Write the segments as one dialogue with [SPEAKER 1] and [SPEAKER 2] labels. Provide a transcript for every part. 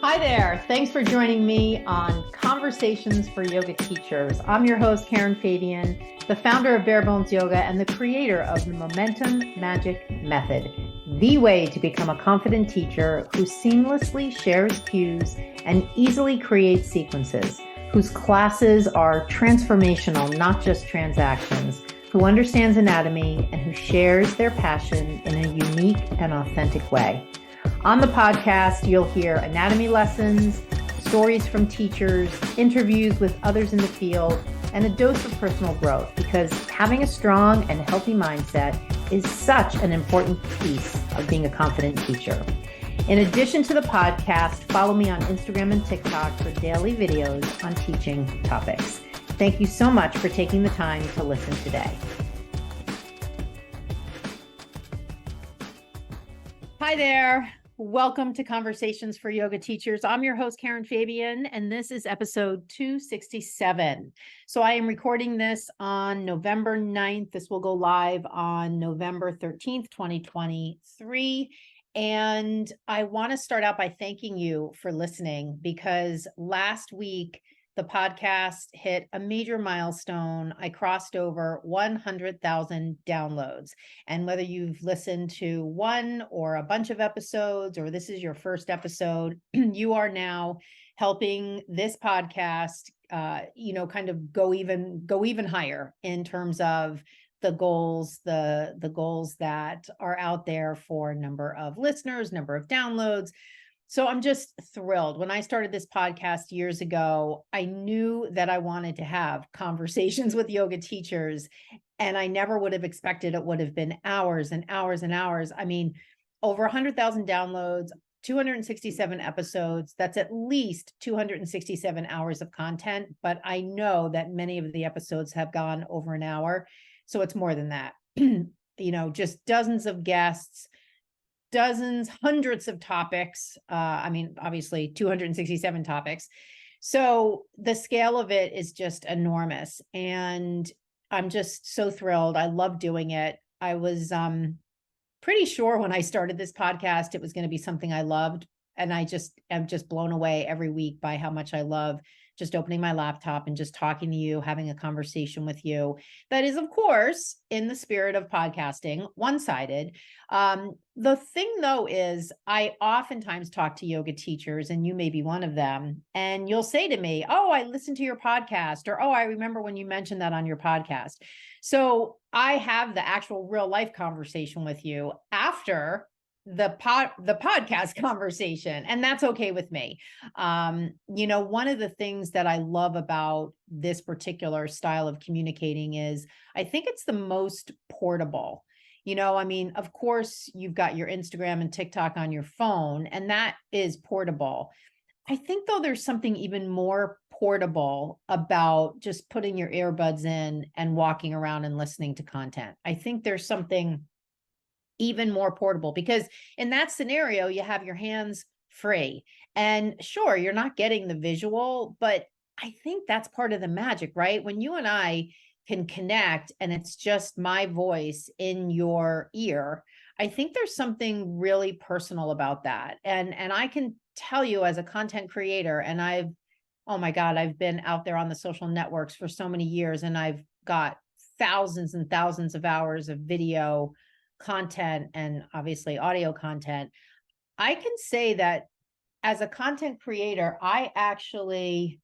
[SPEAKER 1] Hi there. Thanks for joining me on Conversations for Yoga Teachers. I'm your host, Karen Fabian, the founder of Bare Bones Yoga and the creator of the Momentum Magic Method, the way to become a confident teacher who seamlessly shares cues and easily creates sequences, whose classes are transformational, not just transactions, who understands anatomy and who shares their passion in a unique and authentic way. On the podcast, you'll hear anatomy lessons, stories from teachers, interviews with others in the field, and a dose of personal growth, because having a strong and healthy mindset is such an important piece of being a confident teacher. In addition to the podcast, follow me on Instagram and TikTok for daily videos on teaching topics. Thank you so much for taking the time to listen today. Hi there. Welcome to Conversations for Yoga Teachers. I'm your host, Karen Fabian, and this is episode 267. So I am recording this on November 9th. This will go live on November 13th, 2023. And I want to start out by thanking you for listening, because last week, the podcast hit a major milestone. I crossed over 100,000 downloads. And whether you've listened to one or a bunch of episodes, or this is your first episode, you are now helping this podcast, kind of go even higher in terms of the goals, the goals that are out there for number of listeners, number of downloads. So I'm just thrilled. When I started this podcast years ago, I knew that I wanted to have conversations with yoga teachers, and I never would have expected it would have been hours and hours and hours. I mean, over 100,000 downloads, 267 episodes. That's at least 267 hours of content, but I know that many of the episodes have gone over an hour. So it's more than that. Just dozens of guests, dozens, hundreds of topics. Obviously 267 topics. So the scale of it is just enormous. And I'm just so thrilled. I love doing it. I was pretty sure when I started this podcast, it was going to be something I loved. And I'm just blown away every week by how much I love just opening my laptop and just talking to you, having a conversation with you. That is, of course, in the spirit of podcasting, one-sided. The thing, though, is I oftentimes talk to yoga teachers, and you may be one of them, and you'll say to me, "Oh, I listened to your podcast," or, "Oh, I remember when you mentioned that on your podcast." So I have the actual real life conversation with you after the podcast conversation, and that's okay with me. One of the things that I love about this particular style of communicating is I think it's the most portable. Of course, you've got your Instagram and TikTok on your phone, and that is portable. I think, though, there's something even more portable about just putting your earbuds in and walking around and listening to content. I think there's something even more portable, because in that scenario, you have your hands free. And sure, you're not getting the visual, but I think that's part of the magic, right? When you and I can connect and it's just my voice in your ear, I think there's something really personal about that. And I can tell you, as a content creator, and oh my God, I've been out there on the social networks for so many years, and I've got thousands and thousands of hours of video content and obviously audio content. I can say that as a content creator, I actually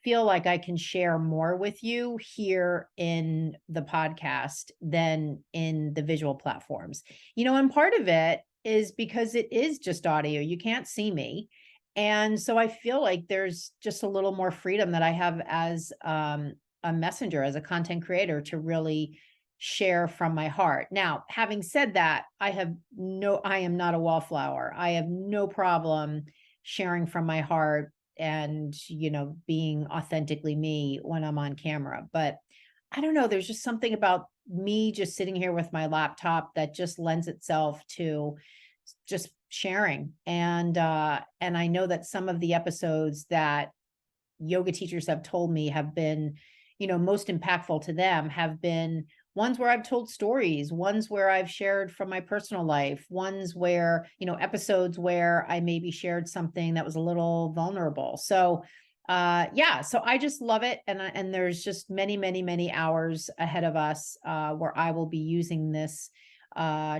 [SPEAKER 1] feel like I can share more with you here in the podcast than in the visual platforms. And part of it is because it is just audio. You can't see me. And so I feel like there's just a little more freedom that I have as a messenger, as a content creator, to really share from my heart. Now, having said that, I am not a wallflower. I have no problem sharing from my heart and, being authentically me when I'm on camera. But I don't know, there's just something about me just sitting here with my laptop that just lends itself to just sharing. And I know that some of the episodes that yoga teachers have told me have been, most impactful to them have been ones where I've told stories, ones where I've shared from my personal life, ones where, episodes where I maybe shared something that was a little vulnerable. So yeah, so I just love it. And there's just many, many, many hours ahead of us where I will be using this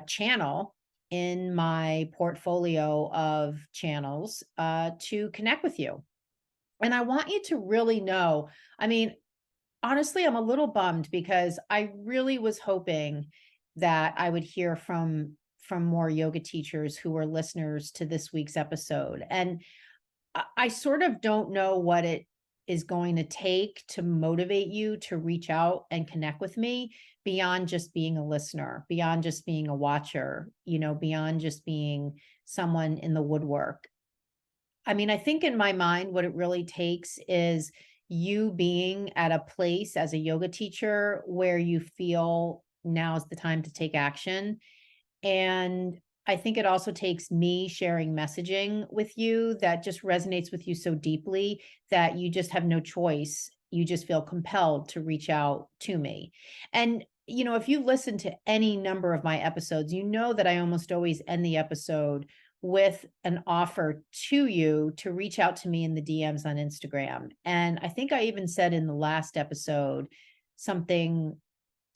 [SPEAKER 1] channel in my portfolio of channels to connect with you. And I want you to really know, I mean, honestly, I'm a little bummed because I really was hoping that I would hear from more yoga teachers who were listeners to this week's episode. And I sort of don't know what it is going to take to motivate you to reach out and connect with me beyond just being a listener, beyond just being a watcher, beyond just being someone in the woodwork. I mean, I think in my mind, what it really takes is you being at a place as a yoga teacher where you feel now is the time to take action. And I think it also takes me sharing messaging with you that just resonates with you so deeply that you just have no choice. You just feel compelled to reach out to me. And, if you listen to any number of my episodes, you know that I almost always end the episode with an offer to you to reach out to me in the DMs on Instagram. And I think I even said in the last episode something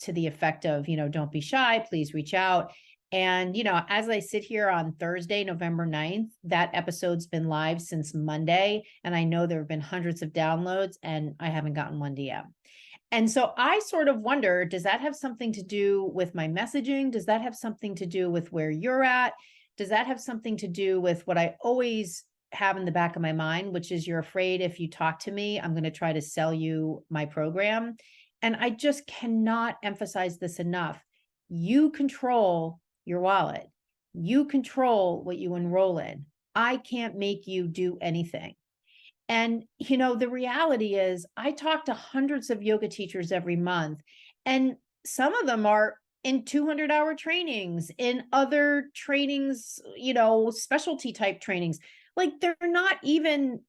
[SPEAKER 1] to the effect of, don't be shy, please reach out. And, as I sit here on Thursday, November 9th, that episode's been live since Monday. And I know there have been hundreds of downloads and I haven't gotten one DM. And so I sort of wonder, does that have something to do with my messaging? Does that have something to do with where you're at? Does that have something to do with what I always have in the back of my mind, which is you're afraid if you talk to me, I'm going to try to sell you my program. And I just cannot emphasize this enough. You control your wallet. You control what you enroll in. I can't make you do anything. And, the reality is I talk to hundreds of yoga teachers every month, and some of them are in 200-hour trainings, in other trainings, specialty type trainings. Like they're not even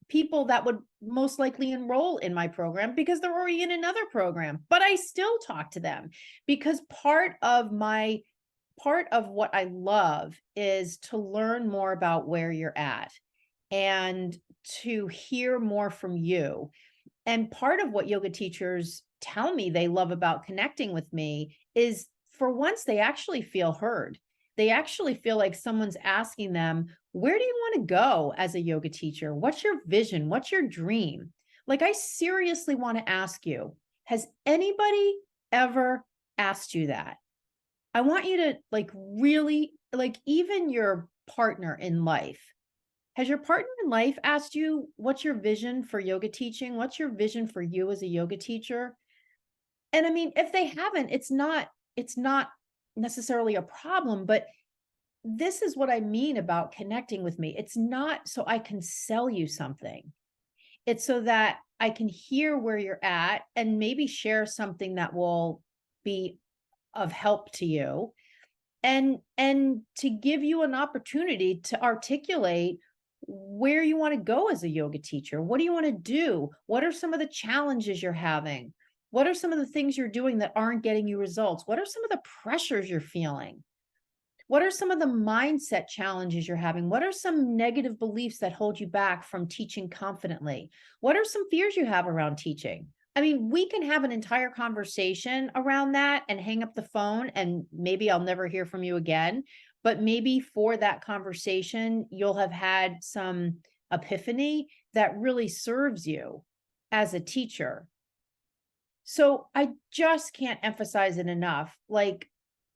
[SPEAKER 1] people that would most likely enroll in my program because they're already in another program, but I still talk to them because part of what I love is to learn more about where you're at and to hear more from you. And part of what yoga teachers tell me they love about connecting with me is for once they actually feel heard. They actually feel like someone's asking them, where do you want to go as a yoga teacher? What's your vision? What's your dream? Like, I seriously want to ask you, has anybody ever asked you that? I want you to really, even your partner in life. Has your partner in life asked you, what's your vision for yoga teaching? What's your vision for you as a yoga teacher? And I mean, if they haven't, it's not necessarily a problem, but this is what I mean about connecting with me. It's not so I can sell you something. It's so that I can hear where you're at and maybe share something that will be of help to you and to give you an opportunity to articulate where you want to go as a yoga teacher. What do you want to do? What are some of the challenges you're having? What are some of the things you're doing that aren't getting you results? What are some of the pressures you're feeling? What are some of the mindset challenges you're having? What are some negative beliefs that hold you back from teaching confidently? What are some fears you have around teaching? I mean, we can have an entire conversation around that and hang up the phone and maybe I'll never hear from you again. But maybe for that conversation, you'll have had some epiphany that really serves you as a teacher. So I just can't emphasize it enough.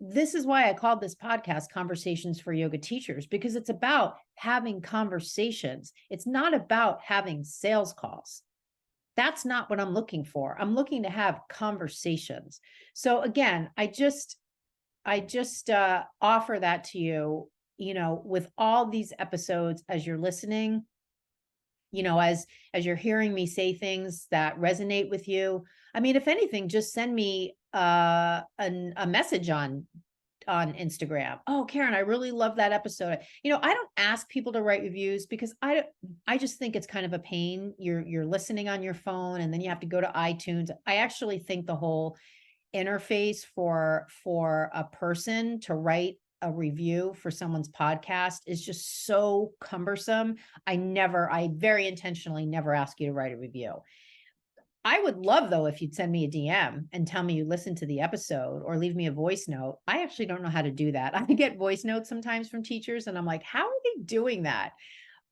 [SPEAKER 1] This is why I called this podcast Conversations for Yoga Teachers, because it's about having conversations. It's not about having sales calls. That's not what I'm looking for. I'm looking to have conversations. So again, I just offer that to you, with all these episodes as you're listening, as you're hearing me say things that resonate with you. I mean, if anything, just send me a message on Instagram. Oh, Karen, I really love that episode. I don't ask people to write reviews because I just think it's kind of a pain. You're listening on your phone and then you have to go to iTunes. I actually think the whole interface for a person to write a review for someone's podcast is just so cumbersome. I very intentionally never ask you to write a review. I would love, though, if you'd send me a DM and tell me you listened to the episode or leave me a voice note. I actually don't know how to do that. I get voice notes sometimes from teachers and I'm like, how are they doing that?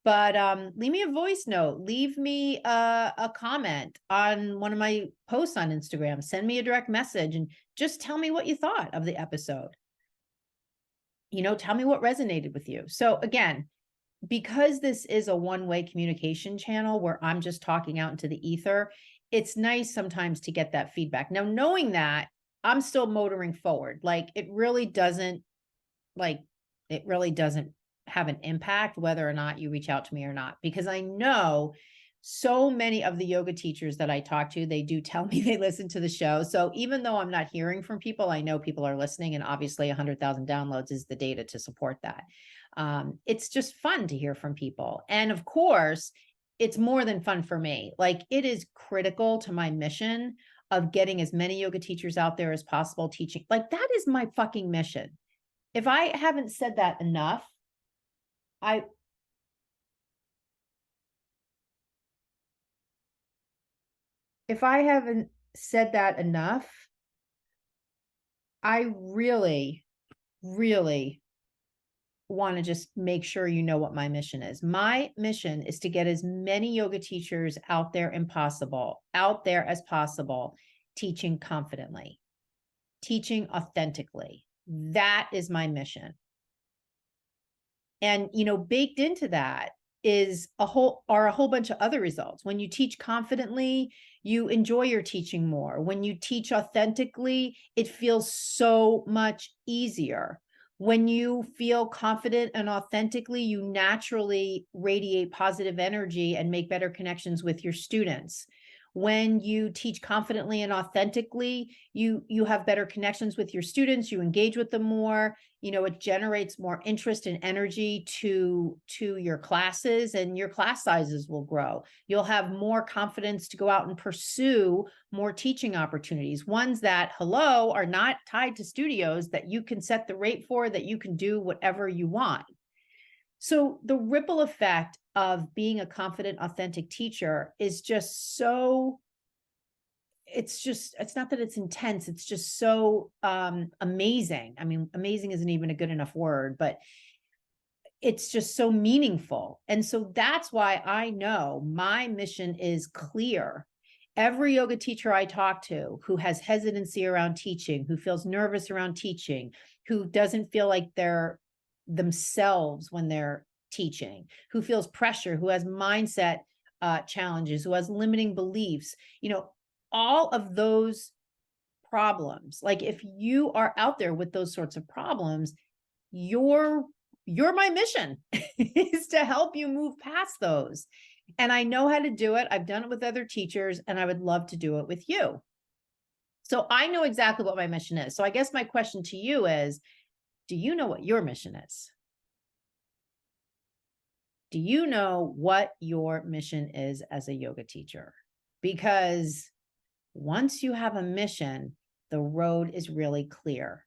[SPEAKER 1] But leave me a voice note, leave me a comment on one of my posts on Instagram, send me a direct message and just tell me what you thought of the episode. Tell me what resonated with you. So again, because this is a one-way communication channel where I'm just talking out into the ether, it's nice sometimes to get that feedback. Now, knowing that, I'm still motoring forward. It really doesn't have an impact whether or not you reach out to me or not, because I know so many of the yoga teachers that I talk to, they do tell me they listen to the show. So even though I'm not hearing from people, I know people are listening, and obviously 100,000 downloads is the data to support that. It's just fun to hear from people. And of course, it's more than fun for me. It is critical to my mission of getting as many yoga teachers out there as possible teaching. That is my fucking mission. If I haven't said that enough, I really, really want to just make sure you know what my mission is. My mission is to get as many yoga teachers out there as possible, teaching confidently, teaching authentically. That is my mission. And, baked into that are a whole bunch of other results. When you teach confidently, you enjoy your teaching more. When you teach authentically, it feels so much easier. When you feel confident and authentically, you naturally radiate positive energy and make better connections with your students. When you teach confidently and authentically, you have better connections with your students, you engage with them more, it generates more interest and energy to your classes, and your class sizes will grow. You'll have more confidence to go out and pursue more teaching opportunities, ones that, are not tied to studios, that you can set the rate for, that you can do whatever you want. So the ripple effect of being a confident, authentic teacher is just so, it's not that it's intense, it's just so amazing. I mean, amazing isn't even a good enough word, but it's just so meaningful. And so that's why I know my mission is clear. Every yoga teacher I talk to who has hesitancy around teaching, who feels nervous around teaching, who doesn't feel like they're themselves when they're teaching, who feels pressure, who has mindset challenges, who has limiting beliefs, all of those problems. If you are out there with those sorts of problems, you're my mission is to help you move past those. And I know how to do it. I've done it with other teachers, and I would love to do it with you. So I know exactly what my mission is. So I guess my question to you is, do you know what your mission is? Do you know what your mission is as a yoga teacher? Because once you have a mission, the road is really clear.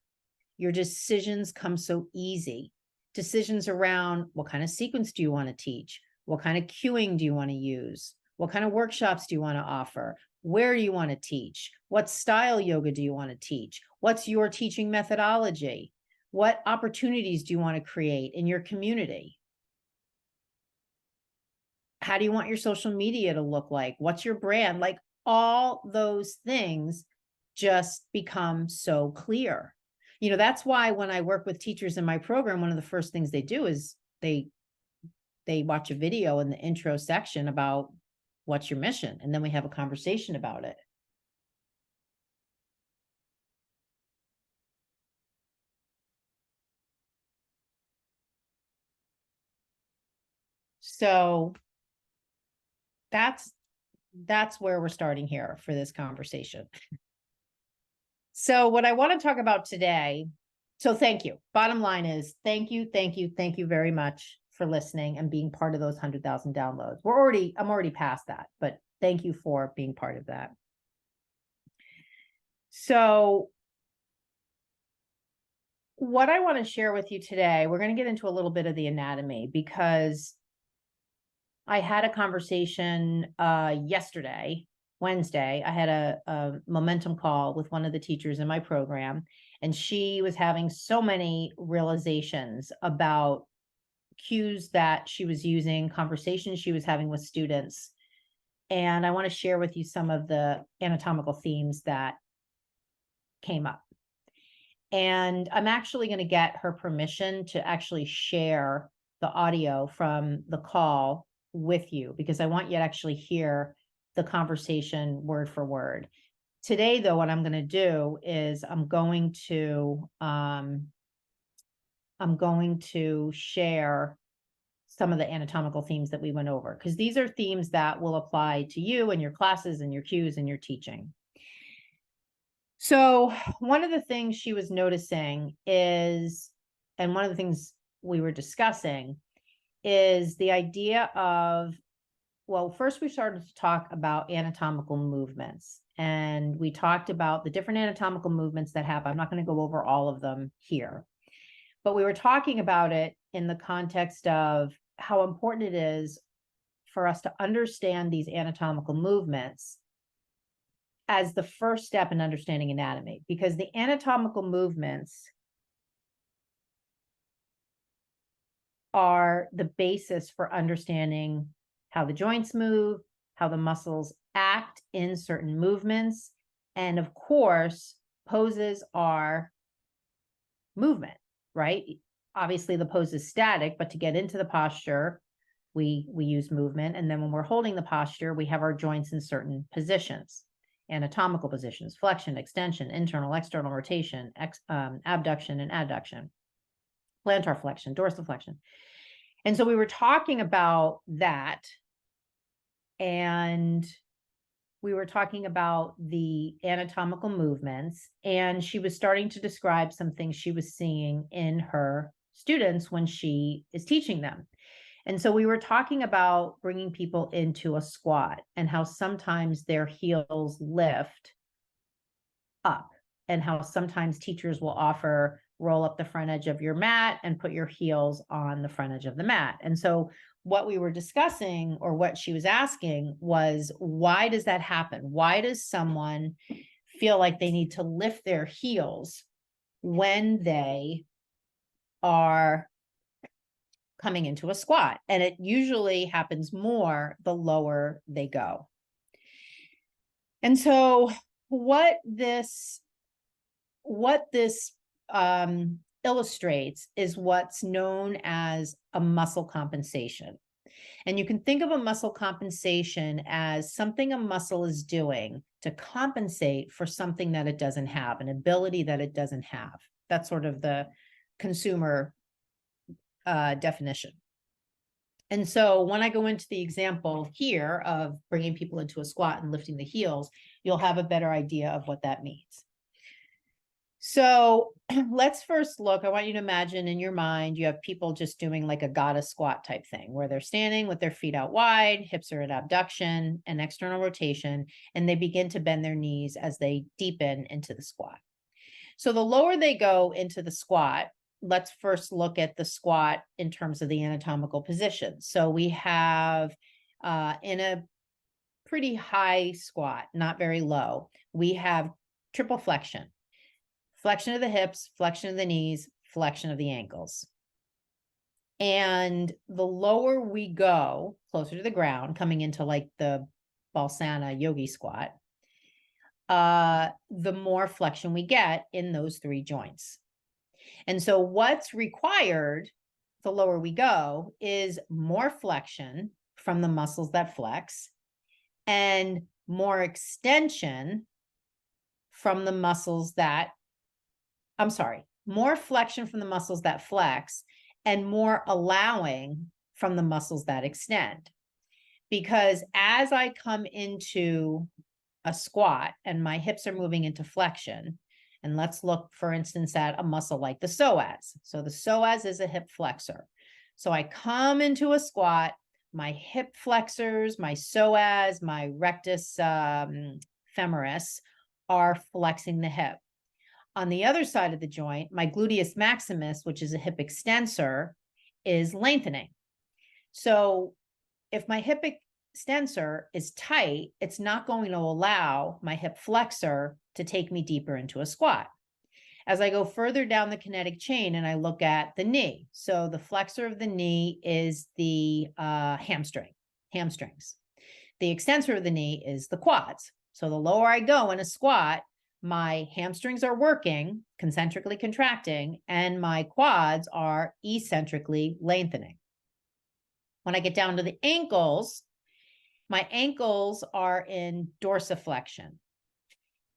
[SPEAKER 1] Your decisions come so easy. Decisions around what kind of sequence do you want to teach? What kind of cueing do you want to use? What kind of workshops do you want to offer? Where do you want to teach? What style yoga do you want to teach? What's your teaching methodology? What opportunities do you want to create in your community? How do you want your social media to look like? What's your brand? All those things just become so clear. That's why when I work with teachers in my program, one of the first things they do is they watch a video in the intro section about what's your mission, and then we have a conversation about it. So that's where we're starting here for this conversation. So what I want to talk about today, so thank you. Bottom line is thank you very much for listening and being part of those 100,000 downloads. I'm already past that, but thank you for being part of that. So what I want to share with you today, we're going to get into a little bit of the anatomy because I had a conversation yesterday, Wednesday. I had a momentum call with one of the teachers in my program, and she was having so many realizations about cues that she was using, conversations she was having with students. And I want to share with you some of the anatomical themes that came up. And I'm actually going to get her permission to actually share the audio from the call with you, because I want you to actually hear the conversation word for word. Today, though, what I'm going to do is I'm going to share some of the anatomical themes that we went over, because these are themes that will apply to you and your classes and your cues and your teaching. So one of the things she was noticing is, and one of the things we were discussing is the idea of, well, first we started to talk about anatomical movements, and we talked about the different anatomical movements that happen. I'm not going to go over all of them here, but we were talking about it in the context of how important it is for us to understand these anatomical movements as the first step in understanding anatomy, because the anatomical movements are the basis for understanding how the joints move, how the muscles act in certain movements. And of course, poses are movement, right? Obviously the pose is static, but to get into the posture, we use movement. And then when we're holding the posture, we have our joints in certain positions. Anatomical positions: flexion, extension, internal, external rotation, abduction and adduction, plantar flexion, dorsiflexion. And so we were talking about that, and we were talking about the anatomical movements, and she was starting to describe some things she was seeing in her students when she is teaching them. And so we were talking about bringing people into a squat and how sometimes their heels lift up, and how sometimes teachers will offer roll up the front edge of your mat and put your heels on the front edge of the mat. And so what we were discussing, or what she was asking, was, why does that happen? Why does someone feel like they need to lift their heels when they are coming into a squat? And it usually happens more the lower they go. And so what this illustrates is what's known as a muscle compensation. And you can think of a muscle compensation as something a muscle is doing to compensate for something that it doesn't have, an ability that it doesn't have. That's sort of the consumer definition. And so when I go into the example here of bringing people into a squat and lifting the heels, you'll have a better idea of what that means. So let's first look. I want you to imagine in your mind, you have people just doing like a goddess squat type thing, where they're standing with their feet out wide, hips are in abduction and external rotation, and they begin to bend their knees as they deepen into the squat. So the lower they go into the squat, let's first look at the squat in terms of the anatomical position. So we have in a pretty high squat, not very low, we have triple flexion. Flexion of the hips, flexion of the knees, flexion of the ankles. And the lower we go, closer to the ground, coming into like the Balsana yogi squat, the more flexion we get in those three joints. And so what's required the lower we go is more flexion from the muscles that flex, and more extension from the muscles that, more flexion from the muscles that flex, and more allowing from the muscles that extend. Because as I come into a squat and my hips are moving into flexion, and let's look, for instance, at a muscle like the psoas. So the psoas is a hip flexor. So I come into a squat, my hip flexors, my psoas, my rectus femoris are flexing the hip. On the other side of the joint, my gluteus maximus, which is a hip extensor, is lengthening. So if my hip extensor is tight, it's not going to allow my hip flexor to take me deeper into a squat. As I go further down the kinetic chain and I look at the knee, so the flexor of the knee is the hamstrings. The extensor of the knee is the quads. So the lower I go in a squat, my hamstrings are working, concentrically contracting, and my quads are eccentrically lengthening. When I get down to the ankles, my ankles are in dorsiflexion.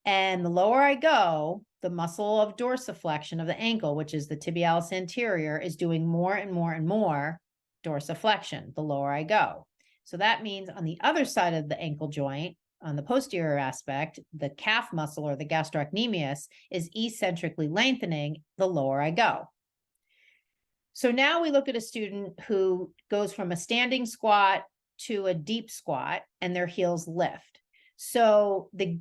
[SPEAKER 1] And the lower I go, the muscle of dorsiflexion of the ankle, which is the tibialis anterior, is doing more and more and more dorsiflexion the lower I go. So that means on the other side of the ankle joint, on the posterior aspect, the calf muscle or the gastrocnemius is eccentrically lengthening the lower I go. So now we look at a student who goes from a standing squat to a deep squat and their heels lift. So the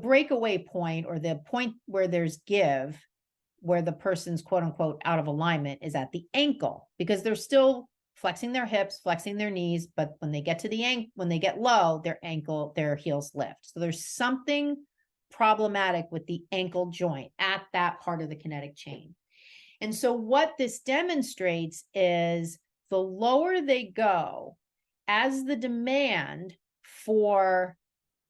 [SPEAKER 1] breakaway point, or the point where there's give, where the person's quote unquote out of alignment, is at the ankle, because they're still flexing their hips, flexing their knees, but when they get to the ankle, when they get low, their heels lift. So there's something problematic with the ankle joint at that part of the kinetic chain. And so what this demonstrates is the lower they go, as the demand for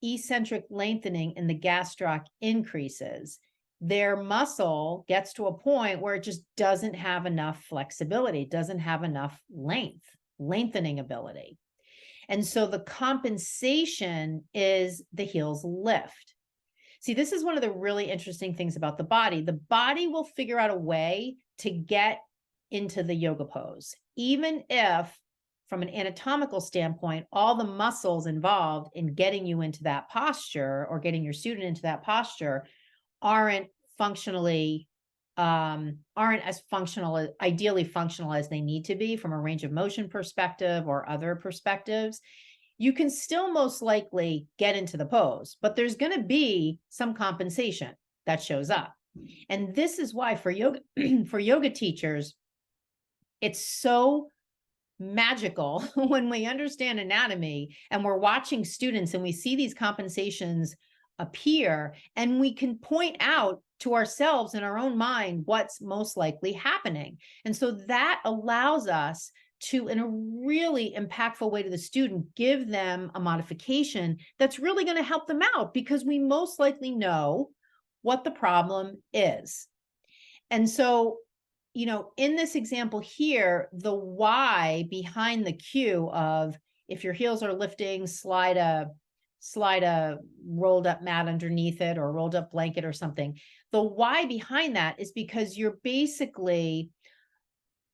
[SPEAKER 1] eccentric lengthening in the gastroc increases, their muscle gets to a point where it just doesn't have enough flexibility, doesn't have enough lengthening ability. And so the compensation is the heels lift. See, this is one of the really interesting things about the body. The body will figure out a way to get into the yoga pose, even if from an anatomical standpoint, all the muscles involved in getting you into that posture or getting your student into that posture aren't as ideally functional as they need to be from a range of motion perspective or other perspectives. You can still most likely get into the pose, but there's going to be some compensation that shows up. And this is why for yoga teachers, it's so magical when we understand anatomy and we're watching students and we see these compensations appear, and we can point out to ourselves in our own mind what's most likely happening. And so that allows us to, in a really impactful way to the student, give them a modification that's really going to help them out, because we most likely know what the problem is. And so, you know, in this example here, the why behind the cue of, if your heels are lifting, slide a rolled up mat underneath it or rolled up blanket or something. The why behind that is because you're basically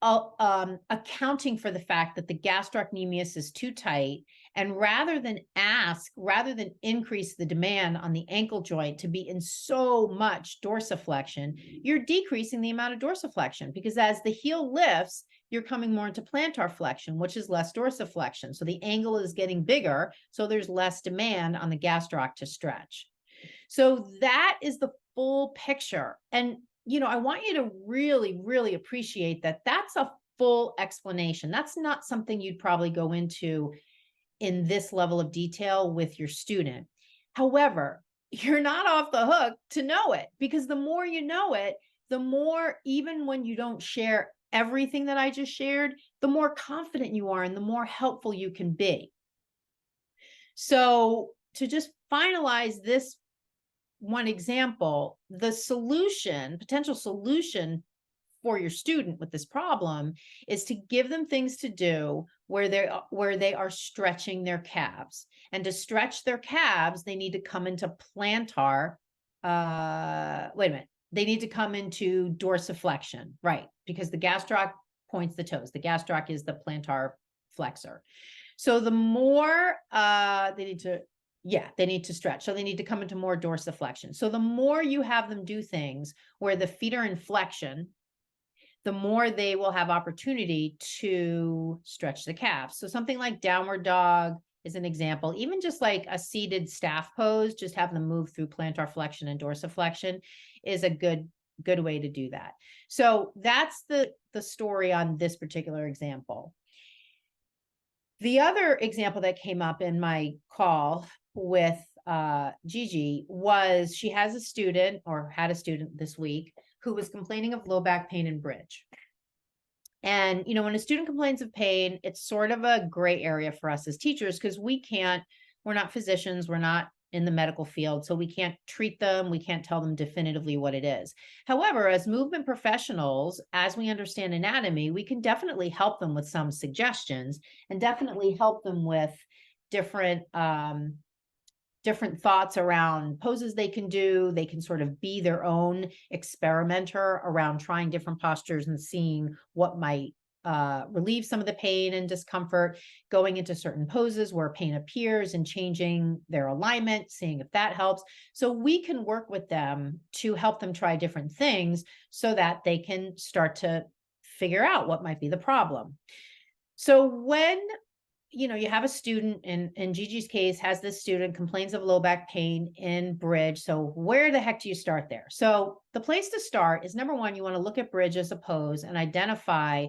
[SPEAKER 1] accounting for the fact that the gastrocnemius is too tight, and rather than increase the demand on the ankle joint to be in so much dorsiflexion, you're decreasing the amount of dorsiflexion, because as the heel lifts, you're coming more into plantar flexion, which is less dorsiflexion. So the angle is getting bigger, so there's less demand on the gastroc to stretch. So that is the full picture. And you know, I want you to really, really appreciate that that's a full explanation. That's not something you'd probably go into in this level of detail with your student. However, you're not off the hook to know it, because the more you know it, the more, even when you don't share everything that I just shared, the more confident you are and the more helpful you can be. So to just finalize this one example, the potential solution for your student with this problem is to give them things to do where they are stretching their calves. And to stretch their calves, they need to come into plantar. They need to come into dorsiflexion, right? Because the gastroc points the toes. The gastroc is the plantar flexor. So the more they need to stretch. So they need to come into more dorsiflexion. So the more you have them do things where the feet are in flexion, the more they will have opportunity to stretch the calves. So something like downward dog, is an example. Even just like a seated staff pose, just have them move through plantar flexion and dorsiflexion is a good way to do that. So that's the story on this particular example. The other example that came up in my call with Gigi was she has a student, or had a student this week, who was complaining of low back pain in bridge. And, you know, when a student complains of pain, it's sort of a gray area for us as teachers because we're not physicians, we're not in the medical field, so we can't treat them, we can't tell them definitively what it is. However, as movement professionals, as we understand anatomy, we can definitely help them with some suggestions and definitely help them with different thoughts around poses they can do. They can sort of be their own experimenter around trying different postures and seeing what might relieve some of the pain and discomfort, going into certain poses where pain appears and changing their alignment, seeing if that helps. So we can work with them to help them try different things so that they can start to figure out what might be the problem. So when you have a student, in Gigi's case, has this student complains of low back pain in bridge. So where the heck do you start there? So the place to start is, number one, you want to look at bridge as a pose and identify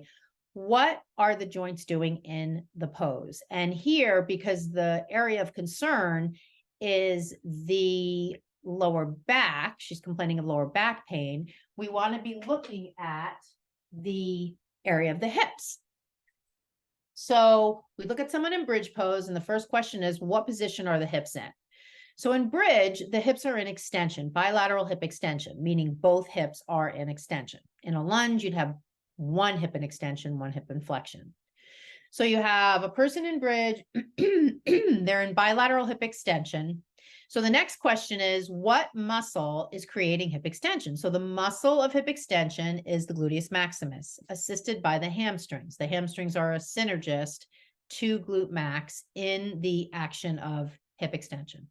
[SPEAKER 1] what are the joints doing in the pose. And here, because the area of concern is the lower back, she's complaining of lower back pain, we want to be looking at the area of the hips. So we look at someone in bridge pose, and the first question is, what position are the hips in? So in bridge, the hips are in extension, bilateral hip extension, meaning both hips are in extension. In a lunge, you'd have one hip in extension, one hip in flexion. So you have a person in bridge, they're in bilateral hip extension. So the next question is, what muscle is creating hip extension? So the muscle of hip extension is the gluteus maximus, assisted by the hamstrings. The hamstrings are a synergist to glute max in the action of hip extension.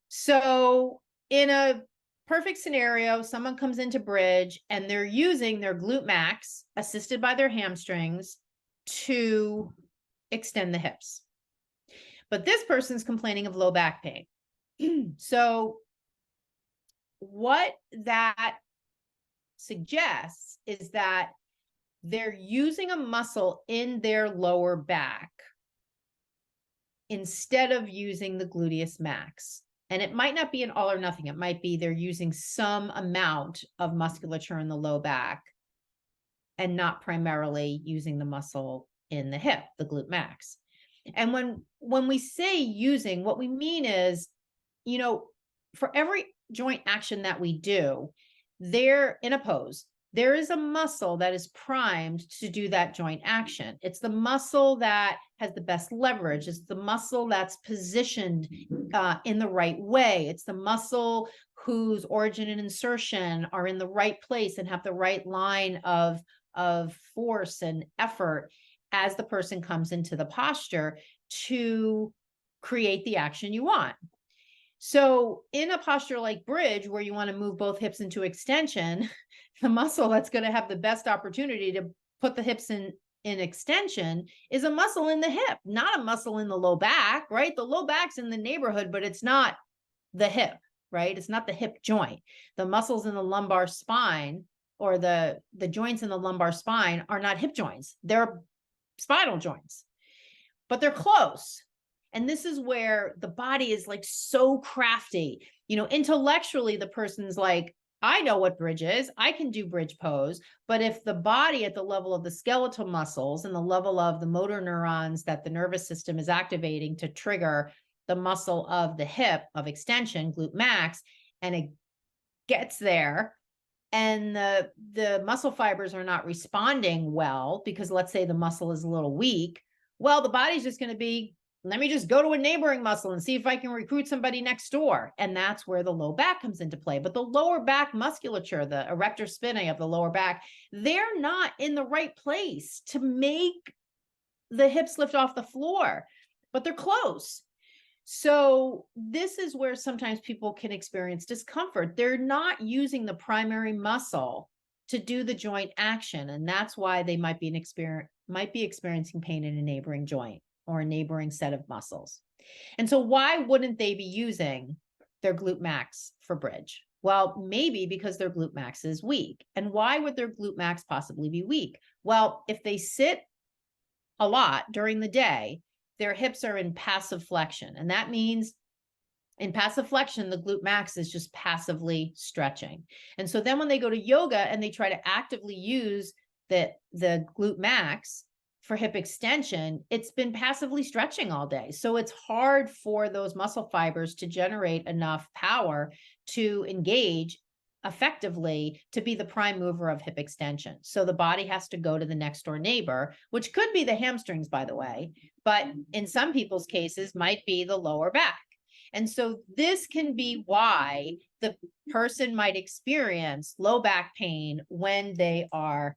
[SPEAKER 1] So in a perfect scenario, someone comes into bridge and they're using their glute max, assisted by their hamstrings, to extend the hips. But this person's complaining of low back pain. So what that suggests is that they're using a muscle in their lower back instead of using the gluteus max. And it might not be an all or nothing. It might be they're using some amount of musculature in the low back and not primarily using the muscle in the hip, the glute max. And when we say using, what we mean is, for every joint action that we do, there in a pose, there is a muscle that is primed to do that joint action. It's the muscle that has the best leverage. It's the muscle that's positioned in the right way. It's the muscle whose origin and insertion are in the right place and have the right line of force and effort as the person comes into the posture to create the action you want. So in a posture like bridge, where you want to move both hips into extension, the muscle that's going to have the best opportunity to put the hips in extension is a muscle in the hip, not a muscle in the low back, right? The low back's in the neighborhood, but it's not the hip, right? It's not the hip joint. The muscles in the lumbar spine, or the joints in the lumbar spine, are not hip joints. They're spinal joints, but they're close. And this is where the body is like so crafty. Intellectually, the person's like, I know what bridge is. I can do bridge pose. But if the body at the level of the skeletal muscles and the level of the motor neurons that the nervous system is activating to trigger the muscle of the hip of extension, glute max, and it gets there, and the muscle fibers are not responding well, because let's say the muscle is a little weak, well, the body's just going to be, let me just go to a neighboring muscle and see if I can recruit somebody next door. And that's where the low back comes into play. But the lower back musculature, the erector spinae of the lower back, they're not in the right place to make the hips lift off the floor, but they're close. So this is where sometimes people can experience discomfort. They're not using the primary muscle to do the joint action. And that's why they might be experiencing pain in a neighboring joint or a neighboring set of muscles. And so why wouldn't they be using their glute max for bridge? Well, maybe because their glute max is weak. And why would their glute max possibly be weak? Well, if they sit a lot during the day, their hips are in passive flexion. And that means in passive flexion, the glute max is just passively stretching. And so then when they go to yoga and they try to actively use the glute max for hip extension, it's been passively stretching all day. So it's hard for those muscle fibers to generate enough power to engage effectively to be the prime mover of hip extension. So the body has to go to the next door neighbor, which could be the hamstrings, by the way, but in some people's cases might be the lower back. And so this can be why the person might experience low back pain when they are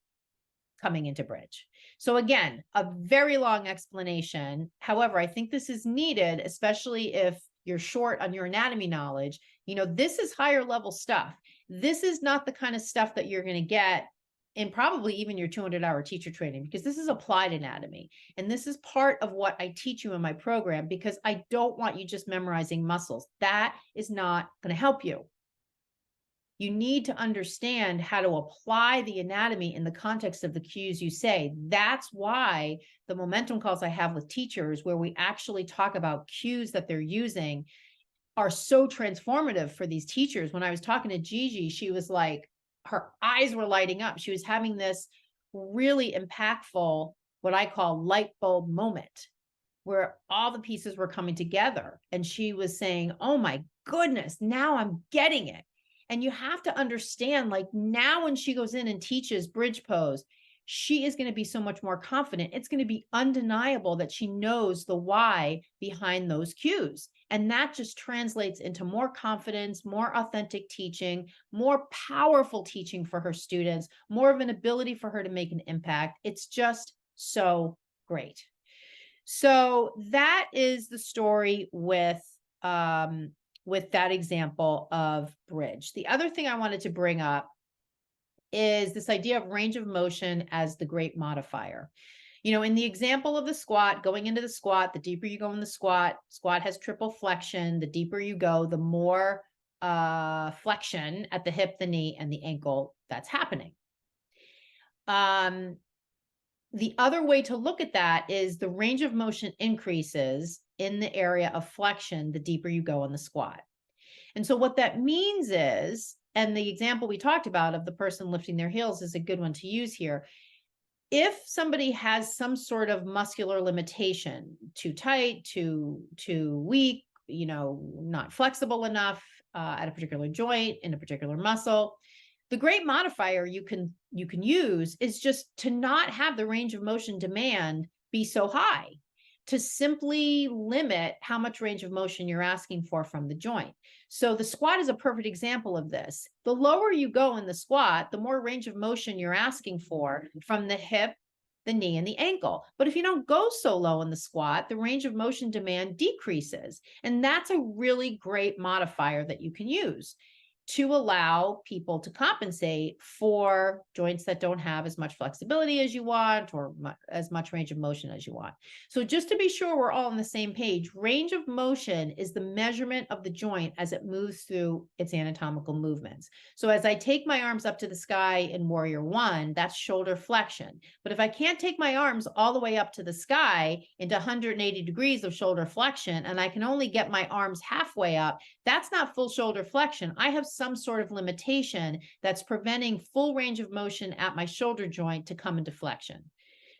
[SPEAKER 1] coming into bridge. So again, a very long explanation. However, I think this is needed, especially if you're short on your anatomy knowledge. This is higher level stuff. This is not the kind of stuff that you're going to get in probably even your 200-hour teacher training, because this is applied anatomy. And this is part of what I teach you in my program, because I don't want you just memorizing muscles. That is not going to help you. You need to understand how to apply the anatomy in the context of the cues you say. That's why the momentum calls I have with teachers, where we actually talk about cues that they're using, are so transformative for these teachers. When I was talking to Gigi, she was like, her eyes were lighting up. She was having this really impactful, what I call light bulb moment, where all the pieces were coming together. And she was saying, oh my goodness, now I'm getting it. And you have to understand, like, now when she goes in and teaches bridge pose, she is going to be so much more confident. It's going to be undeniable that she knows the why behind those cues. And that just translates into more confidence, more authentic teaching, more powerful teaching for her students, more of an ability for her to make an impact. It's just so great. So that is the story with that example of bridge. The other thing I wanted to bring up is this idea of range of motion as the great modifier. In the example of the squat, going into the squat, the deeper you go in the squat has triple flexion. The deeper you go, the more flexion at the hip, the knee, and the ankle that's happening. The other way to look at that is the range of motion increases in the area of flexion the deeper you go in the squat. And so what that means is, and the example we talked about of the person lifting their heels is a good one to use here. If somebody has some sort of muscular limitation, too tight, too weak, not flexible enough at a particular joint, in a particular muscle, the great modifier you can use is just to not have the range of motion demand be so high, to simply limit how much range of motion you're asking for from the joint. So the squat is a perfect example of this. The lower you go in the squat, the more range of motion you're asking for from the hip, the knee, and the ankle. But if you don't go so low in the squat, the range of motion demand decreases. And that's a really great modifier that you can use to allow people to compensate for joints that don't have as much flexibility as you want, or as much range of motion as you want. So just to be sure we're all on the same page, range of motion is the measurement of the joint as it moves through its anatomical movements. So as I take my arms up to the sky in Warrior One, that's shoulder flexion. But if I can't take my arms all the way up to the sky into 180 degrees of shoulder flexion, and I can only get my arms halfway up, that's not full shoulder flexion. I have some sort of limitation that's preventing full range of motion at my shoulder joint to come into flexion.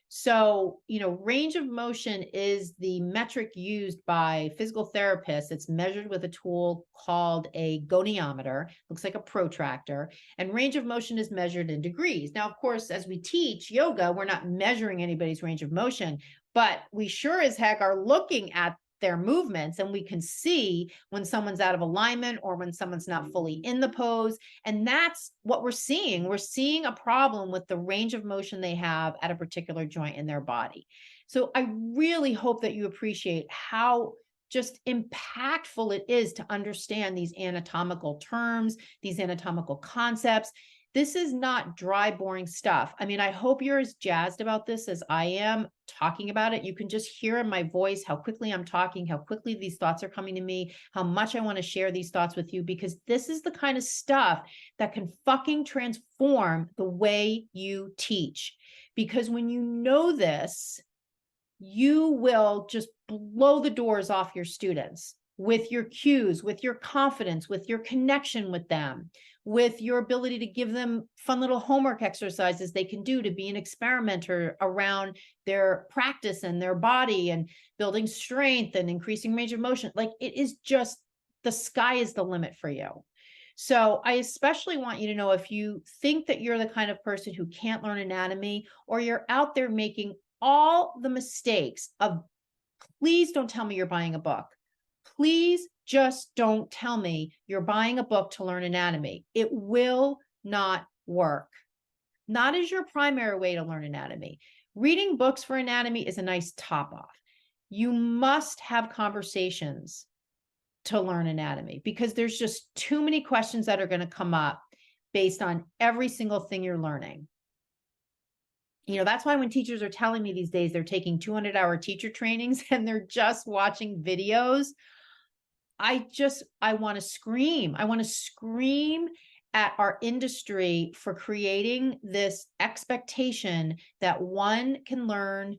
[SPEAKER 1] So, range of motion is the metric used by physical therapists. It's measured with a tool called a goniometer, looks like a protractor, and range of motion is measured in degrees. Now, of course, as we teach yoga, we're not measuring anybody's range of motion, but we sure as heck are looking at their movements, and we can see when someone's out of alignment or when someone's not fully in the pose. And that's what we're seeing. We're seeing a problem with the range of motion they have at a particular joint in their body. So I really hope that you appreciate how just impactful it is to understand these anatomical terms, these anatomical concepts. This is not dry, boring stuff. I mean, I hope you're as jazzed about this as I am talking about it. You can just hear in my voice how quickly I'm talking, how quickly these thoughts are coming to me, how much I want to share these thoughts with you, because this is the kind of stuff that can fucking transform the way you teach. Because when you know this, you will just blow the doors off your students with your cues, with your confidence, with your connection with them, with your ability to give them fun little homework exercises they can do to be an experimenter around their practice and their body and building strength and increasing range of motion. Like, it is just, the sky is the limit for you. So I especially want you to know, if you think that you're the kind of person who can't learn anatomy, or you're out there making all the mistakes of, please don't tell me you're buying a book. Please just don't tell me you're buying a book to learn anatomy. It will not work. Not as your primary way to learn anatomy. Reading books for anatomy is a nice top off. You must have conversations to learn anatomy, because there's just too many questions that are going to come up based on every single thing you're learning. You know, that's why when teachers are telling me these days they're taking 200-hour teacher trainings and they're just watching videos, I want to scream. I want to scream at our industry for creating this expectation that one can learn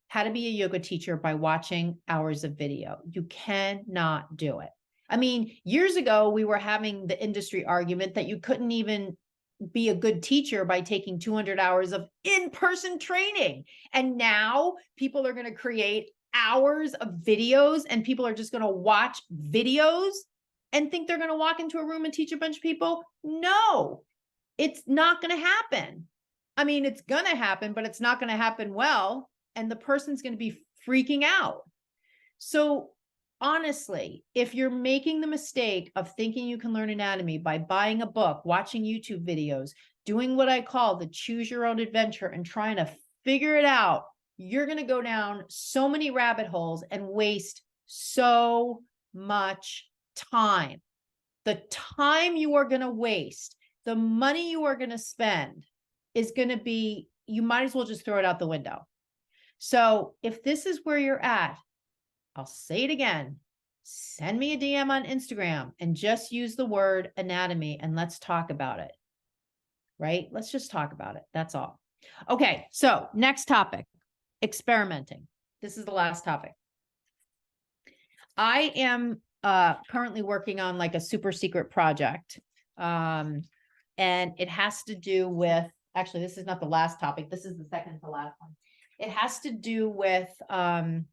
[SPEAKER 1] how to be a yoga teacher by watching hours of video. You cannot do it. I mean, years ago, we were having the industry argument that you couldn't even be a good teacher by taking 200 hours of in-person training. And now people are going to create hours of videos, and people are just going to watch videos and think they're going to walk into a room and teach a bunch of people. No, it's not going to happen. I mean, it's going to happen, but it's not going to happen well. And the person's going to be freaking out. So honestly, if you're making the mistake of thinking you can learn anatomy by buying a book, watching YouTube videos, doing what I call the choose your own adventure and trying to figure it out, you're going to go down so many rabbit holes and waste so much time. The time you are going to waste, the money you are going to spend is going to be, you might as well just throw it out the window. So if this is where you're at, I'll say it again, send me a DM on Instagram and just use the word anatomy and let's talk about it, right? Let's just talk about it. That's all. Okay, so next topic, experimenting. This is the last topic. I am currently working on like a super secret project. And it has to do with, actually, this is not the last topic. This is the second to last one. It has to do with, oh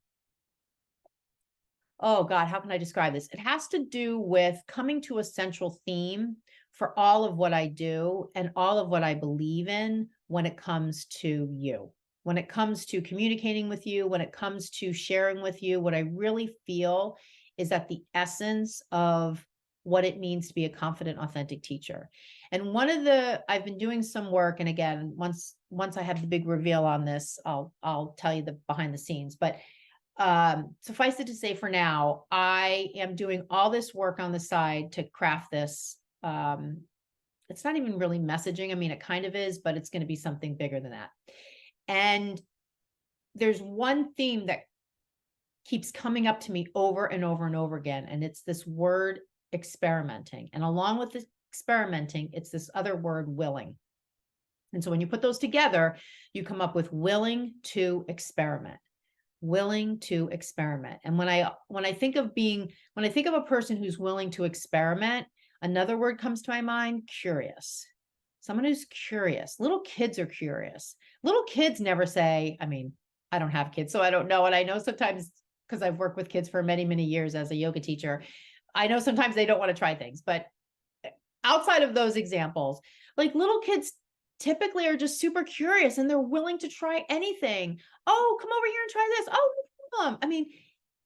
[SPEAKER 1] God, how can I describe this? It has to do with coming to a central theme for all of what I do and all of what I believe in when it comes to you, when it comes to communicating with you, when it comes to sharing with you. What I really feel is that the essence of what it means to be a confident, authentic teacher. And I've been doing some work, and again, once I have the big reveal on this, I'll tell you the behind the scenes, but suffice it to say, for now, I am doing all this work on the side to craft this. It's not even really messaging. I mean, it kind of is, but it's going to be something bigger than that. And there's one theme that keeps coming up to me over and over and over again, and it's this word experimenting. And along with this experimenting, it's this other word, willing. And so when you put those together, you come up with willing to experiment. Willing to experiment. And when I think of a person who's willing to experiment, another word comes to my mind, curious. Someone who's curious. Little kids are curious. Little kids never say, I mean, I don't have kids, so I don't know. And I know sometimes, because I've worked with kids for many, many years as a yoga teacher, I know sometimes they don't want to try things. But outside of those examples, like, little kids typically are just super curious and they're willing to try anything. Oh, come over here and try this. Oh, no problem. I mean,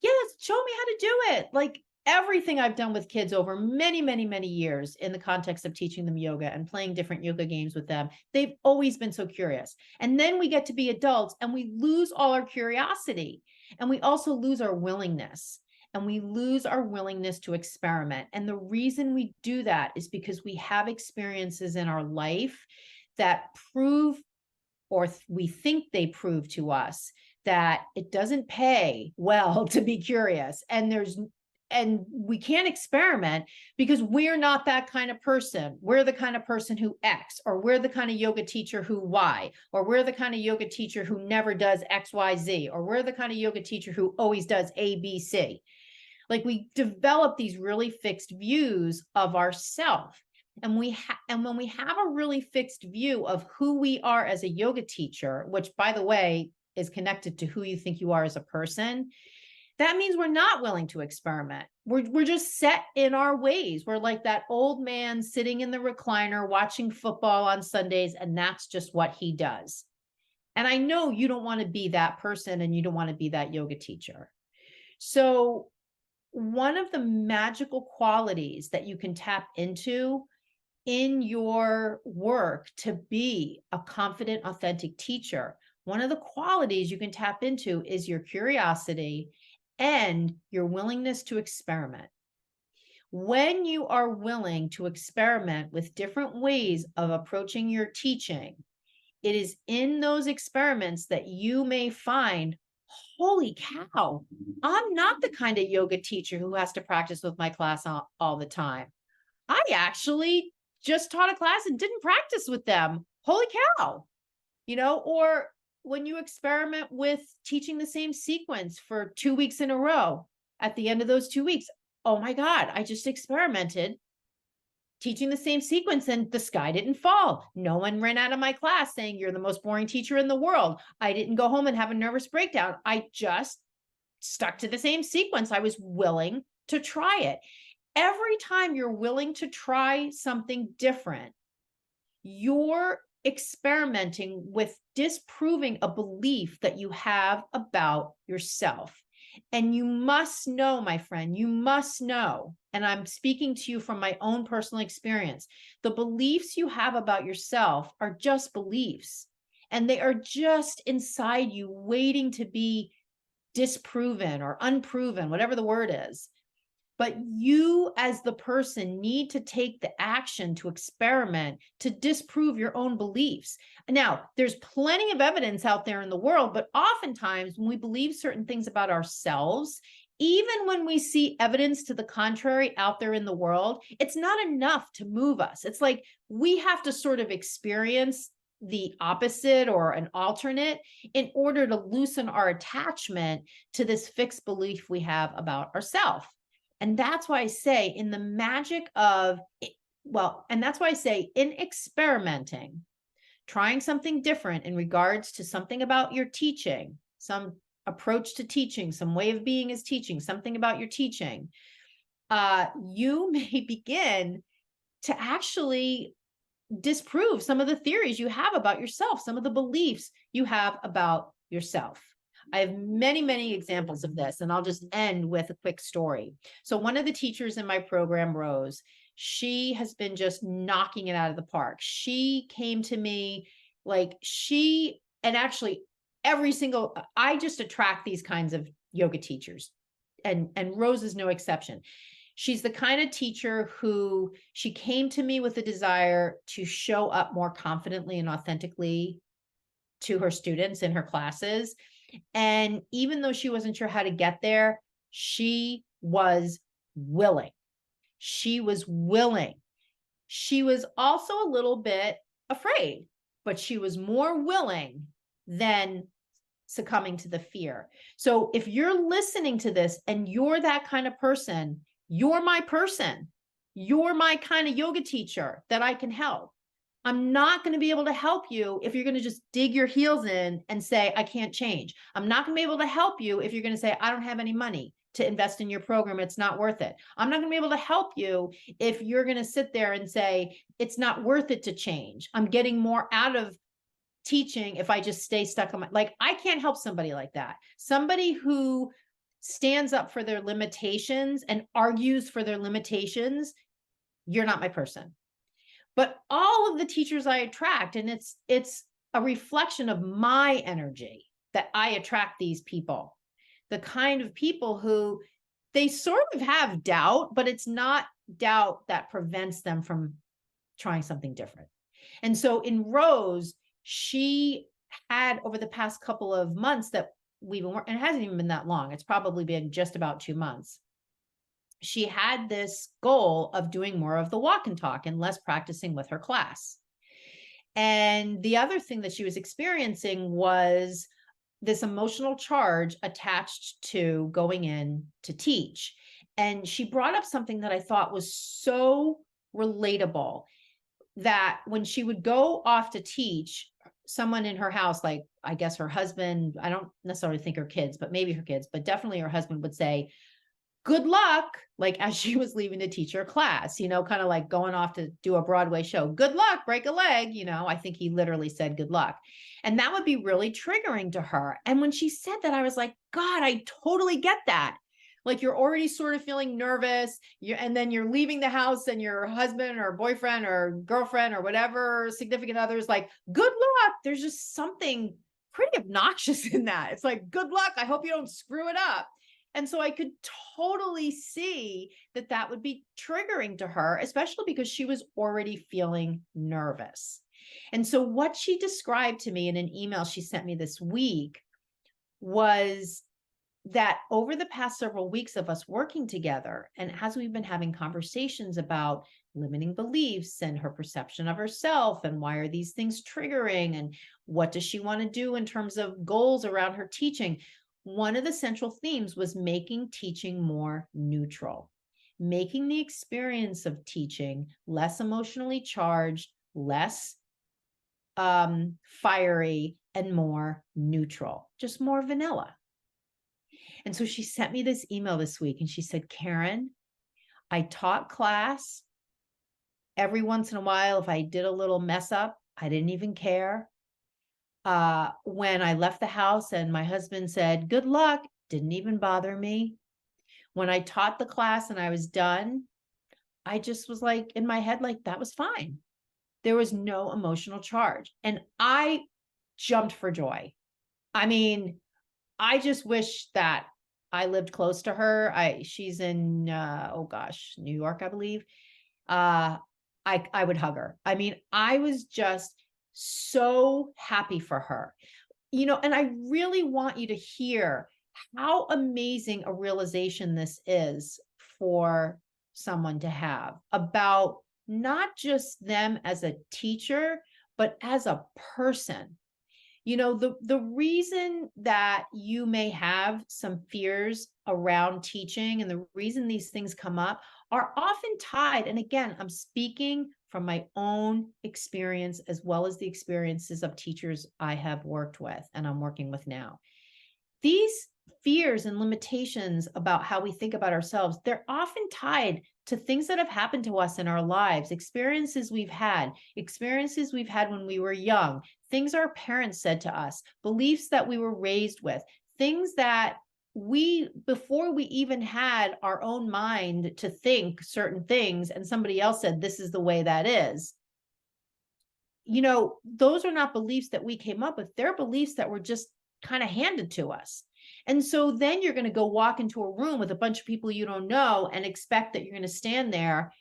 [SPEAKER 1] yes, show me how to do it. Like, everything I've done with kids over many, many, many years in the context of teaching them yoga and playing different yoga games with them, they've always been so curious. And then we get to be adults and we lose all our curiosity, and we also lose our willingness. and we lose our willingness to experiment. And the reason we do that is because we have experiences in our life that prove, or we think they prove to us, that it doesn't pay well to be curious. And we can't experiment because we're not that kind of person. We're the kind of person who X, or we're the kind of yoga teacher who Y, or we're the kind of yoga teacher who never does X, Y, Z, or we're the kind of yoga teacher who always does A, B, C. Like, we develop these really fixed views of ourselves. And when we have a really fixed view of who we are as a yoga teacher, which, by the way, is connected to who you think you are as a person, that means we're not willing to experiment. We're just set in our ways. We're like that old man sitting in the recliner watching football on Sundays, and that's just what he does. And I know you don't want to be that person, and you don't want to be that yoga teacher. So one of the magical qualities that you can tap into in your work to be a confident, authentic teacher, one of the qualities you can tap into is your curiosity and your willingness to experiment. When you are willing to experiment with different ways of approaching your teaching, it is in those experiments that you may find, holy cow, I'm not the kind of yoga teacher who has to practice with my class all the time. I actually just taught a class and didn't practice with them. Holy cow. Or when you experiment with teaching the same sequence for 2 weeks in a row, at the end of those 2 weeks, oh my God, I just experimented teaching the same sequence and the sky didn't fall. No one ran out of my class saying you're the most boring teacher in the world. I didn't go home and have a nervous breakdown. I just stuck to the same sequence. I was willing to try it. Every time you're willing to try something different, you're experimenting with disproving a belief that you have about yourself. And you must know, my friend, you must know, and I'm speaking to you from my own personal experience, the beliefs you have about yourself are just beliefs, and they are just inside you waiting to be disproven or unproven, whatever the word is. But you, as the person, need to take the action to experiment, to disprove your own beliefs. Now, there's plenty of evidence out there in the world, but oftentimes when we believe certain things about ourselves, even when we see evidence to the contrary out there in the world, it's not enough to move us. It's like we have to sort of experience the opposite or an alternate in order to loosen our attachment to this fixed belief we have about ourselves. And that's why I say in the magic of, and that's why I say in experimenting, trying something different in regards to something about your teaching, some approach to teaching, some way of being as teaching, something about your teaching, you may begin to actually disprove some of the theories you have about yourself, some of the beliefs you have about yourself. I have many, many examples of this, and I'll just end with a quick story. So one of the teachers in my program, Rose, she has been just knocking it out of the park. She came to me and actually I just attract these kinds of yoga teachers, and Rose is no exception. She's the kind of teacher who she came to me with a desire to show up more confidently and authentically to her students in her classes. And even though she wasn't sure how to get there, she was willing. She was willing. She was also a little bit afraid, but she was more willing than succumbing to the fear. So if you're listening to this and you're that kind of person, you're my person. You're my kind of yoga teacher that I can help. I'm not going to be able to help you if you're going to just dig your heels in and say, I can't change. I'm not going to be able to help you if you're going to say, I don't have any money to invest in your program. It's not worth it. I'm not going to be able to help you if you're going to sit there and say, it's not worth it to change. I'm getting more out of teaching if I just stay stuck on I can't help somebody like that. Somebody who stands up for their limitations and argues for their limitations, you're not my person. But all of the teachers I attract, and it's a reflection of my energy that I attract these people, the kind of people who they sort of have doubt, but it's not doubt that prevents them from trying something different. And so in Rose, she had over the past couple of months that we've been working, and it hasn't even been that long. It's probably been just about 2 months. She had this goal of doing more of the walk and talk and less practicing with her class. And the other thing that she was experiencing was this emotional charge attached to going in to teach. And she brought up something that I thought was so relatable, that when she would go off to teach, someone in her house, like I guess her husband, I don't necessarily think her kids, but maybe her kids, but definitely her husband would say, good luck, like as she was leaving to teach her class, kind of like going off to do a Broadway show. Good luck, break a leg. I think he literally said good luck. And that would be really triggering to her. And when she said that, I was like, God, I totally get that. Like you're already sort of feeling nervous, and then you're leaving the house and your husband or boyfriend or girlfriend or whatever significant other is like, good luck. There's just something pretty obnoxious in that. It's like, good luck. I hope you don't screw it up. And so I could totally see that that would be triggering to her, especially because she was already feeling nervous. And so what she described to me in an email she sent me this week was that over the past several weeks of us working together, and as we've been having conversations about limiting beliefs and her perception of herself, and why are these things triggering, and what does she want to do in terms of goals around her teaching, one of the central themes was making teaching more neutral, making the experience of teaching less emotionally charged, less fiery, and more neutral, just more vanilla. And so she sent me this email this week and she said, Karen, I taught class. Every once in a while, if I did a little mess up, I didn't even care. When I left the house and my husband said, good luck, didn't even bother me. When I taught the class and I was done, I just was like in my head, like that was fine. There was no emotional charge. And I jumped for joy. I mean, I just wish that I lived close to her. She's in, New York, I believe. I would hug her. I mean, I was just so happy for her, and I really want you to hear how amazing a realization this is for someone to have about not just them as a teacher, but as a person. The reason that you may have some fears around teaching and the reason these things come up are often tied. And again, I'm speaking from my own experience as well as the experiences of teachers I have worked with and I'm working with now. These fears and limitations about how we think about ourselves, they're often tied to things that have happened to us in our lives, experiences we've had when we were young, things our parents said to us, beliefs that we were raised with, things that before we even had our own mind to think certain things and somebody else said, this is the way that is. Those are not beliefs that we came up with. They're beliefs that were just kind of handed to us. And so then you're going to go walk into a room with a bunch of people you don't know and expect that you're going to stand there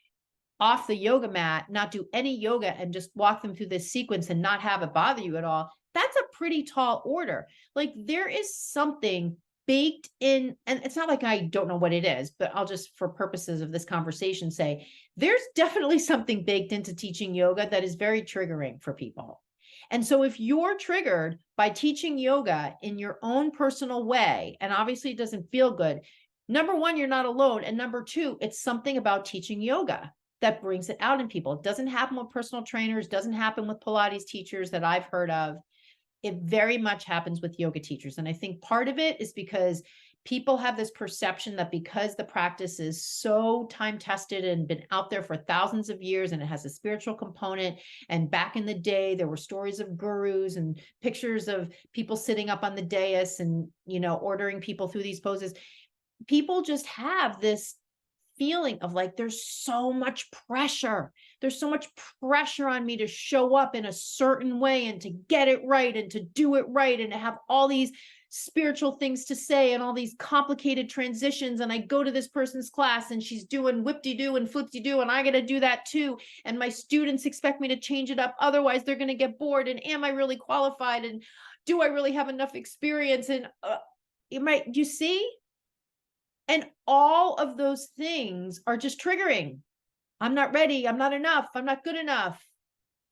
[SPEAKER 1] off the yoga mat, not do any yoga, and just walk them through this sequence and not have it bother you at all. That's a pretty tall order. Like there is something baked in, and it's not like I don't know what it is, but I'll just, for purposes of this conversation, say there's definitely something baked into teaching yoga that is very triggering for people. And so if you're triggered by teaching yoga in your own personal way, and obviously it doesn't feel good, number one, you're not alone. And number two, it's something about teaching yoga that brings it out in people. It doesn't happen with personal trainers, doesn't happen with Pilates teachers that I've heard of. It very much happens with yoga teachers. And I think part of it is because people have this perception that because the practice is so time tested and been out there for thousands of years and it has a spiritual component. And back in the day, there were stories of gurus and pictures of people sitting up on the dais and, ordering people through these poses. People just have this feeling of like, there's so much pressure. There's so much pressure on me to show up in a certain way and to get it right and to do it right and to have all these spiritual things to say and all these complicated transitions. And I go to this person's class and she's doing whip-de-doo and flip-de-doo and I got to do that too. And my students expect me to change it up. Otherwise they're going to get bored. And am I really qualified? And do I really have enough experience? And do you see? And all of those things are just triggering. I'm not ready. I'm not enough. I'm not good enough.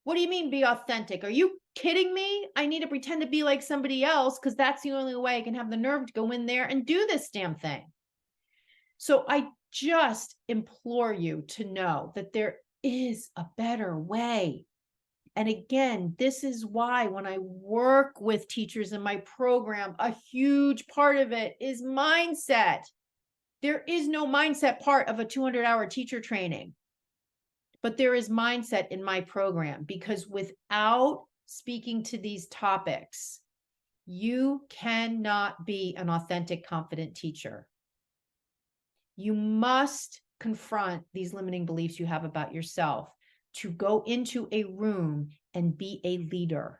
[SPEAKER 1] What do you mean be authentic? Are you kidding me? I need to pretend to be like somebody else because that's the only way I can have the nerve to go in there and do this damn thing. So I just implore you to know that there is a better way. And again, this is why when I work with teachers in my program, a huge part of it is mindset. There is no mindset part of a 200-hour teacher training. But there is mindset in my program, because without speaking to these topics, you cannot be an authentic, confident teacher. You must confront these limiting beliefs you have about yourself to go into a room and be a leader.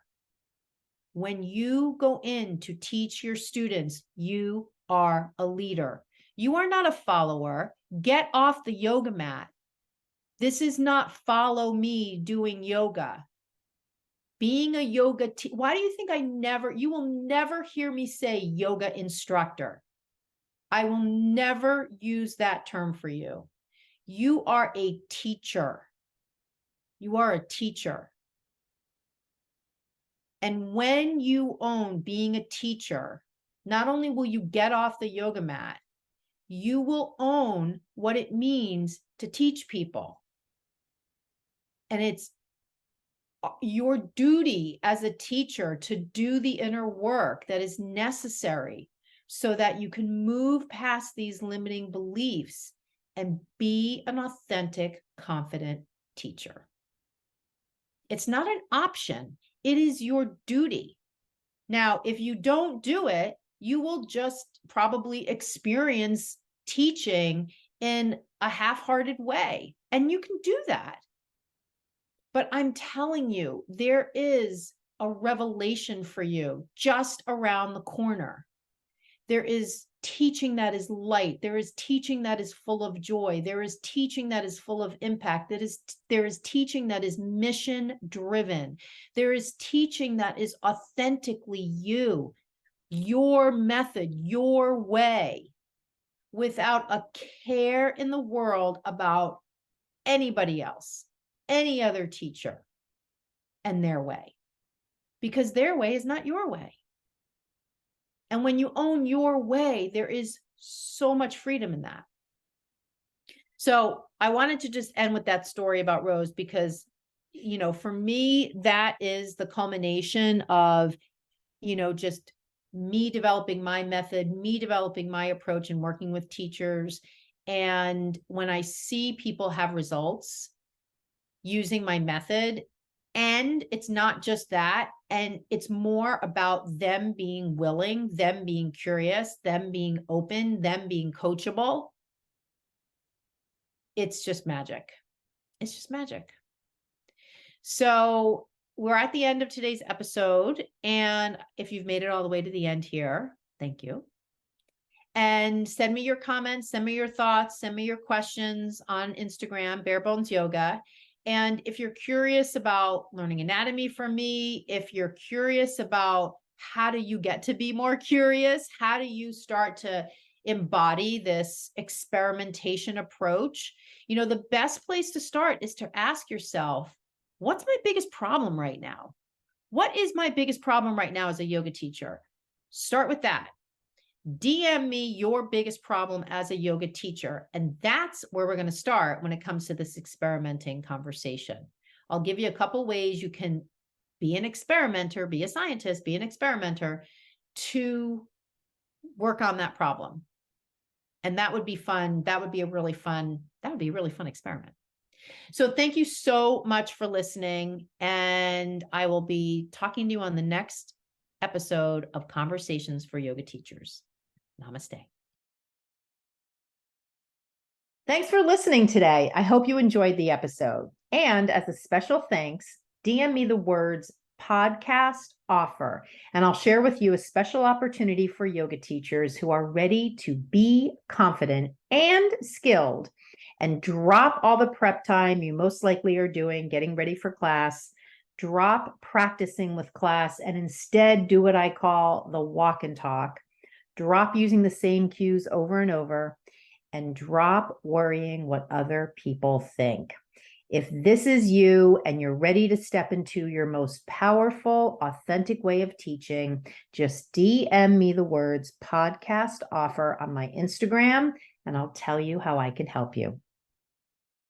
[SPEAKER 1] When you go in to teach your students, you are a leader. You are not a follower. Get off the yoga mat. This is not follow me doing yoga. Being a yoga why do you think you will never hear me say yoga instructor? I will never use that term for you. You are a teacher. You are a teacher. And when you own being a teacher, not only will you get off the yoga mat, you will own what it means to teach people. And it's your duty as a teacher to do the inner work that is necessary so that you can move past these limiting beliefs and be an authentic, confident teacher. It's not an option. It is your duty. Now, if you don't do it, you will just probably experience teaching in a half-hearted way. And you can do that. But I'm telling you, there is a revelation for you just around the corner. There is teaching that is light. There is teaching that is full of joy. There is teaching that is full of impact. There is teaching that is mission driven. There is teaching that is authentically you, your method, your way, without a care in the world about anybody else, any other teacher and their way, because their way is not your way. And when you own your way, there is so much freedom in that. So I wanted to just end with that story about Rose, because, for me, that is the culmination of, just me developing my method, me developing my approach and working with teachers. And when I see people have results using my method, and it's not just that, and it's more about them being willing, them being curious, them being open, them being coachable. It's just magic. It's just magic. So we're at the end of today's episode. And if you've made it all the way to the end here, thank you. And send me your comments, send me your thoughts, send me your questions on Instagram, Bare Bones Yoga. And if you're curious about learning anatomy from me, if you're curious about how do you get to be more curious, how do you start to embody this experimentation approach, the best place to start is to ask yourself, what's my biggest problem right now? What is my biggest problem right now as a yoga teacher? Start with that. DM me your biggest problem as a yoga teacher. And that's where we're going to start when it comes to this experimenting conversation. I'll give you a couple ways you can be an experimenter, be a scientist, be an experimenter to work on that problem. And that would be fun. That would be a really fun experiment. So thank you so much for listening. And I will be talking to you on the next episode of Conversations for Yoga Teachers. Namaste. Thanks for listening today. I hope you enjoyed the episode. And as a special thanks, DM me the words podcast offer, and I'll share with you a special opportunity for yoga teachers who are ready to be confident and skilled and drop all the prep time you most likely are doing, getting ready for class, drop practicing with class, and instead do what I call the walk and talk. Drop using the same cues over and over, and drop worrying what other people think. If this is you and you're ready to step into your most powerful, authentic way of teaching, just DM me the words podcast offer on my Instagram, and I'll tell you how I can help you.